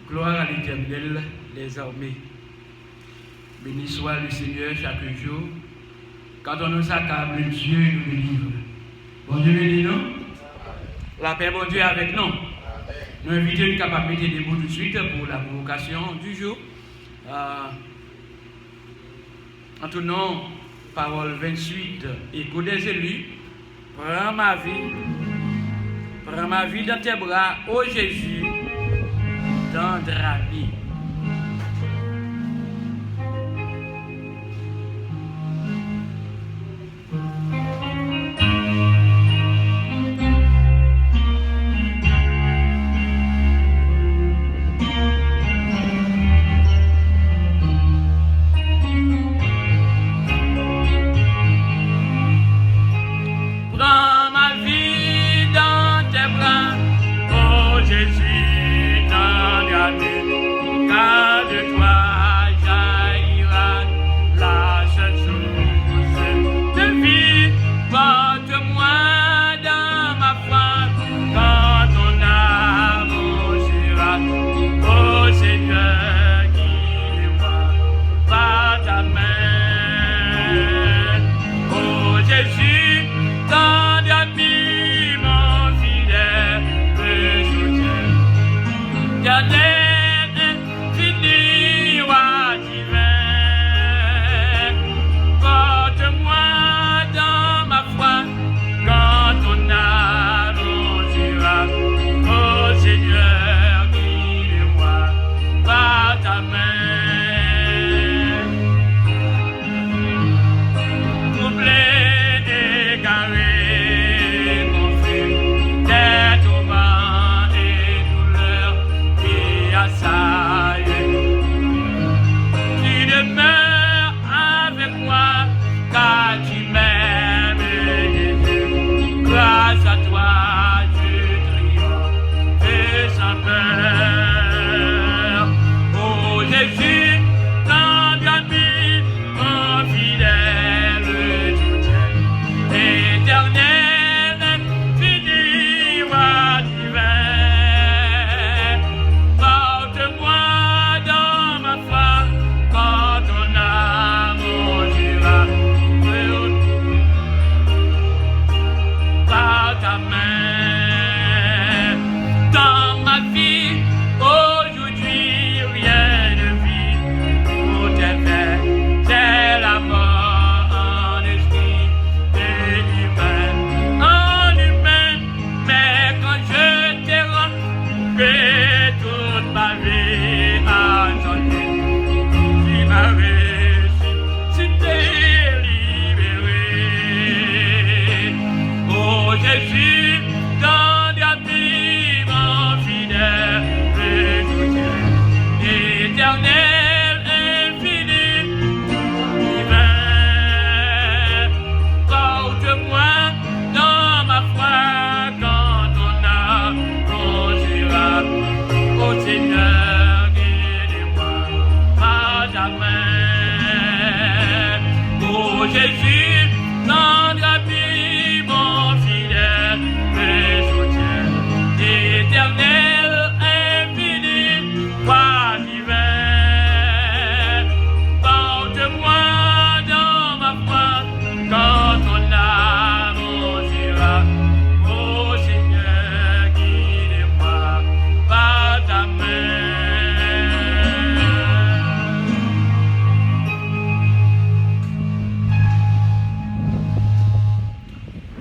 Gloire à l'Éternel, les armées. Béni soit le Seigneur chaque jour. Quand on nous accable, Dieu nous délivre. Bon Dieu béni nous. La paix, bon Dieu, avec nous. Nous invitons une capacité de mots tout de suite pour la provocation du jour. En tout nom, parole 28, écho des élus. Prends ma vie dans tes bras, ô Jésus, tendre ami.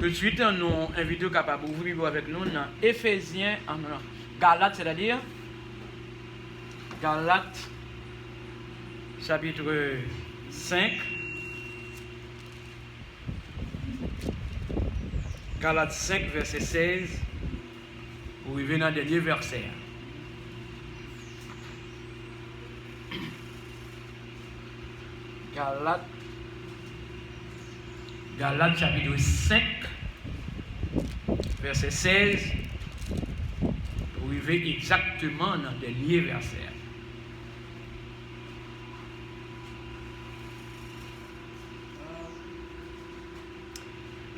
Ensuite, nous invitons capable d'ouvrir avec nous dans Éphésiens, en Galates, c'est-à-dire Galates, chapitre 5. Galates 5, verset 16, pour arriver dans le dernier verset. Galates, chapitre 5. Verset 16, pour arriver exactement dans le dernier verset.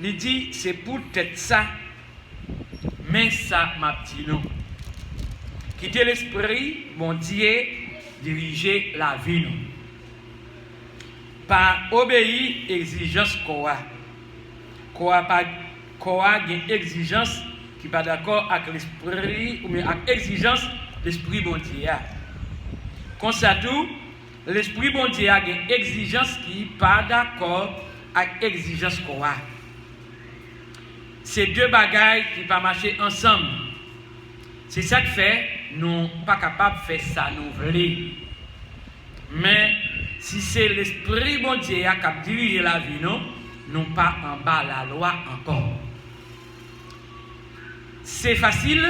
Il dit, c'est peut-être ça, mais ça m'a dit non. quitter l'esprit, bon Dieu, diriger la vie. Nous. Pas obéir exigence quoi. Quoi a une exigence qui pas d'accord avec l'esprit ou bien avec exigence l'esprit bon Dieu. Comme ça tout, l'esprit bon Dieu a une exigence qui pas d'accord avec exigence quoi. C'est deux bagailles qui pas marcher ensemble. C'est ça qui fait nous pas capables de faire ça nous voulons. Mais si c'est l'esprit bon Dieu qui a dirigé la vie non pas en bas la loi encore. C'est facile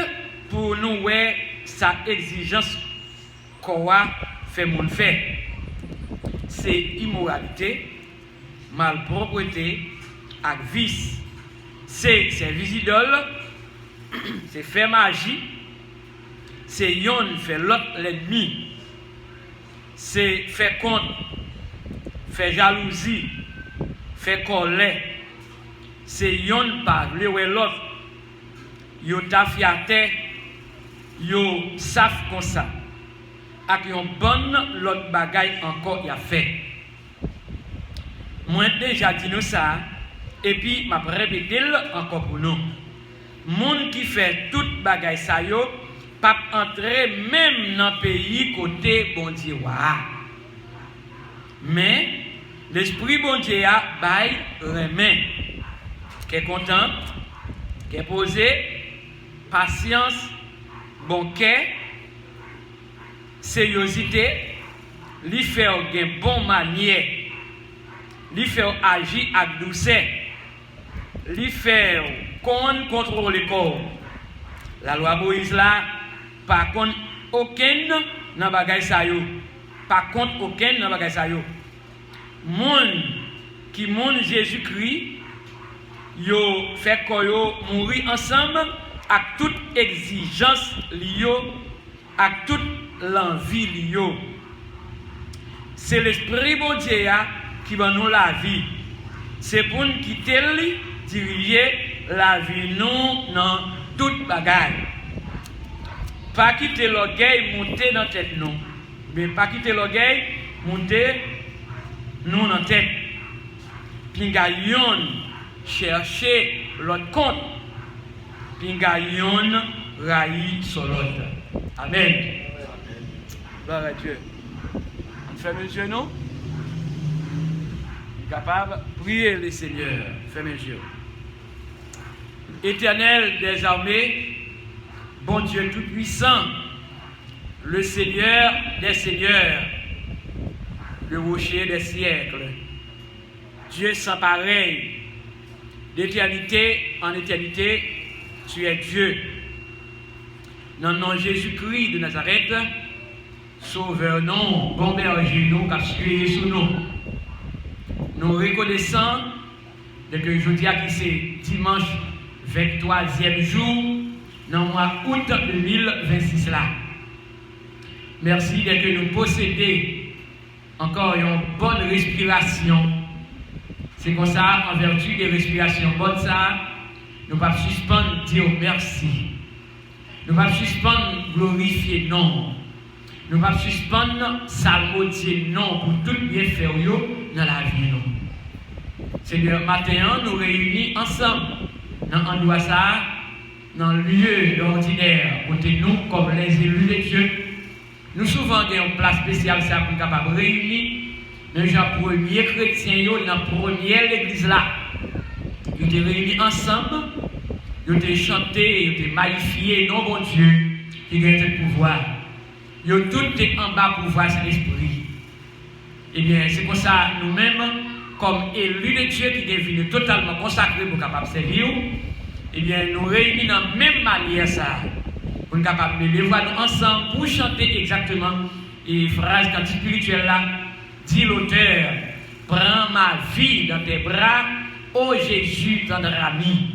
pour nous voir sa exigence quoi fait mon fait. C'est immoralité, malpropreté et vice. C'est service idole, c'est faire magie, c'est yon faire l'autre l'ennemi, c'est faire compte, faire jalousie, faire colère, c'est yon parler ou l'autre, yon tafiate, yon saf comme ça, ak yon bonne l'autre bagaille encore y a fait. Moi déjà dit nous ça. Et puis, je vais répéter encore pour nous. Moun qui fait toute bagaille ça yo, pas entrer même dans le pays côté bon Dieu. Mais, l'esprit bon Dieu a bail remet. Qui est content, qui est posé, patience, bon cœur, sérieuxité, lui faire une bonne manière, lui faire agir avec douceur. Li faire contrôler le corps. La loi Moïse là, par contre, aucun dans bagay sa yo. Par contre, aucun dans bagay sa yo. Moun qui moun Jésus-Christ, yo fait koyo mourir ensemble avec toute exigence liyo, avec toute l'envie liyo. C'est l'esprit bon Dieu qui va nous la vie. C'est pour nous quitter lui. Diriger la vie nous dans toute bagaille. Pas quitter l'orgueil, monter dans la tête nous. Mais pas quitter l'orgueil, monter nous dans la tête. Puis gaillon chercher l'autre compte. Puis gaillon raï sur l'autre. Amen. Gloire à Dieu. On ferme les yeux, non? Capable de prier le Seigneur. Fermez les yeux. Éternel des armées, bon Dieu tout-puissant, le Seigneur des seigneurs, le rocher des siècles, Dieu sans pareil, d'éternité en éternité, tu es Dieu. Dans le nom de Jésus-Christ de Nazareth, sauveur non, bon berger nous, capturé sous nous. Nous reconnaissons que aujourd'hui, c'est dimanche 23e jour, dans le mois août 2026 là. Merci de que nous possédons encore une bonne respiration. C'est comme ça, en vertu des respirations bonnes, ça, nous ne pouvons pas suspendre dire merci. Nous ne pouvons pas suspendre glorifier non. Nous ne pouvons pas suspendre salmodier non pour tout bien faire dans la vie. Seigneur, matin, nous réunis ensemble dans l'endroit ça, dans le lieu ordinaire, côté nous, comme les élus de Dieu. Nous souvent avons une place spéciale ça pour capable réunir les gens premiers chrétiens dans la première église là. Ils étaient réunis ensemble, ils étaient chantés, ils étaient magnifiés, non bon Dieu, qui gagne le pouvoir. Ils ont tout été en bas pouvoir, c'est l'esprit. Eh bien, c'est pour ça, nous-mêmes, comme élus de Dieu qui deviennent totalement consacrés pour capable servir, eh bien, nous réunissons dans la même manière ça, pour capable de les voir ensemble pour chanter exactement les phrases spirituelles là. Dit l'auteur, prends ma vie dans tes bras, ô Jésus, tendre ami.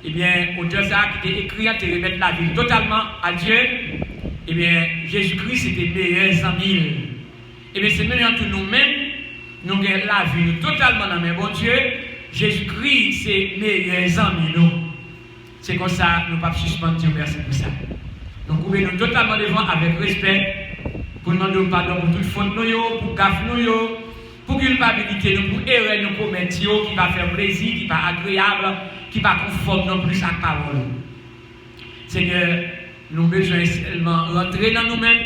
Eh bien, l'auteur ça qui était écrit à te remettre la vie totalement à Dieu. Eh bien, Jésus-Christ c'était meilleur amis. Eh bien, c'est même entre nous-mêmes. Nous avons la vie totalement dans mes bon Dieu. Jésus-Christ, c'est meilleurs amis nous. C'est comme ça, nous ne pouvons pas suspendre Dieu, merci pour ça. Nous couvrons totalement devant avec respect pour demander pardon pour toute faute, pour gaffe, pour culpabilité, pour erreur nous commettre qui va faire plaisir, qui va agréable, qui va conforme non plus à la parole. Seigneur, nous avons besoin seulement rentrer dans nous-mêmes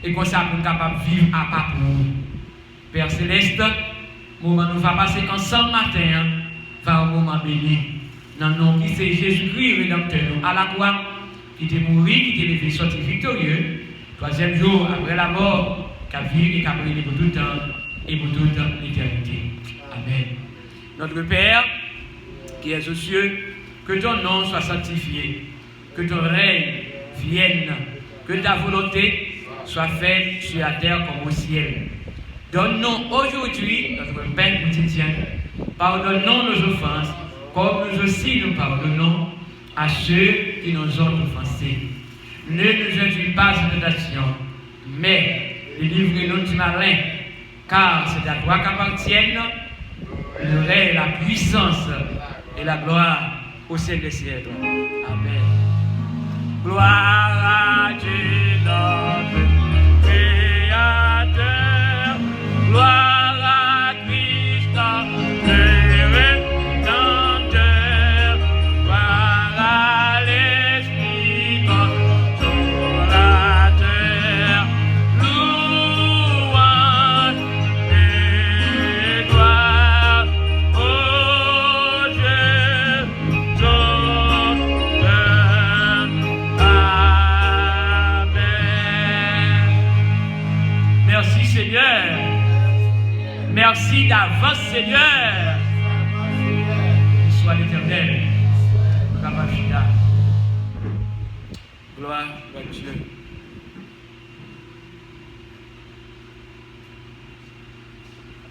et comme ça pour capable de vivre à part pour nous. Père Céleste, moment nous va passer ensemble matin, va un moment béni. Dans le nom qui c'est Jésus-Christ, rédempteur, à la croix, qui était mort, qui était levé, sorti victorieux, troisième jour après la mort, qui a vécu et qui a brillé pour tout le temps et pour toute l'éternité. Amen. Notre Père, qui es aux cieux, que ton nom soit sanctifié, que ton règne vienne, que ta volonté soit faite sur la terre comme au ciel. Donne-nous aujourd'hui notre pain quotidien. Pardonne-nous nos offenses, comme nous aussi nous pardonnons à ceux qui nous ont offensés. Ne nous induis pas en tentation, mais délivre-nous du malin, car c'est à toi qu'appartiennent le règne, la puissance et la gloire au siècle des siècles. Amen. Gloire à Dieu notre Créateur, gloire à Christ le Rédempteur, gloire à l'Esprit consolateur, louange et gloire au Dieu sauveur. Amen. Merci Seigneur. Merci d'avance Seigneur. Soit l'Éternel. Gloire à Dieu.